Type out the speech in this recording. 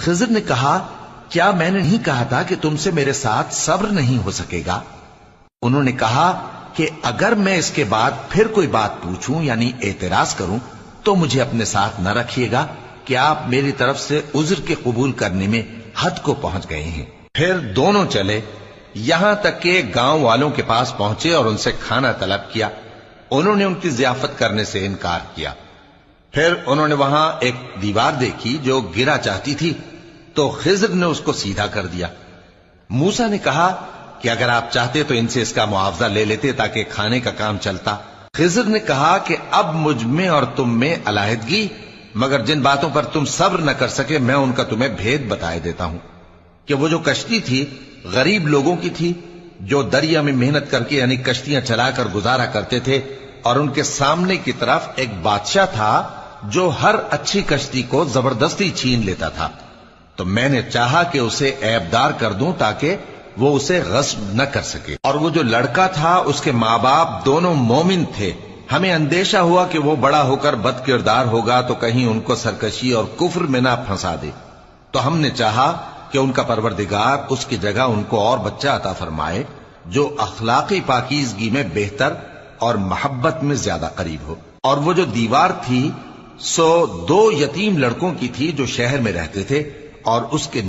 خضر نے کہا کیا میں نے نہیں کہا تھا کہ تم سے میرے ساتھ صبر نہیں ہو سکے گا؟ انہوں نے کہا کہ اگر میں اس کے بعد پھر کوئی بات پوچھوں یعنی اعتراض کروں تو مجھے اپنے ساتھ نہ رکھیے گا کہ آپ میری طرف سے عذر کے قبول کرنے میں حد کو پہنچ گئے ہیں۔ پھر دونوں چلے یہاں تک کہ گاؤں والوں کے پاس پہنچے اور ان سے کھانا طلب کیا۔ انہوں نے ان کی ضیافت کرنے سے انکار کیا۔ پھر انہوں نے وہاں ایک دیوار دیکھی جو گرا چاہتی تھی تو خضر نے اس کو سیدھا کر دیا۔ موسیٰ نے کہا کہ اگر آپ چاہتے تو ان سے اس کا معاوضہ لے لیتے تاکہ کھانے کا کام چلتا۔ خضر نے کہا کہ اب مجھ میں اور تم میں علیحدگی، مگر جن باتوں پر تم صبر نہ کر سکے میں ان کا تمہیں بھید بتائے دیتا ہوں کہ وہ جو کشتی تھی غریب لوگوں کی تھی جو دریا میں محنت کر کے یعنی کشتیاں چلا کر گزارا کرتے تھے، اور ان کے سامنے کی طرف ایک بادشاہ تھا جو ہر اچھی کشتی کو زبردستی چھین لیتا تھا، تو میں نے چاہا کہ اسے عیبدار کر دوں تاکہ وہ اسے غصب نہ کر سکے۔ اور وہ جو لڑکا تھا اس کے ماں باپ دونوں مومن تھے، ہمیں اندیشہ ہوا کہ وہ بڑا ہو کر بد کردار ہوگا تو کہیں ان کو سرکشی اور کفر میں نہ پھنسا دے، تو ہم نے چاہا کہ ان کا پروردگار اس کی جگہ ان کو اور بچہ عطا فرمائے جو اخلاقی پاکیزگی میں بہتر اور محبت میں زیادہ قریب ہو۔ اور وہ جو دیوار تھی سو 2 یتیم لڑکوں کی تھی جو شہر میں رہتے تھے، اور اس کے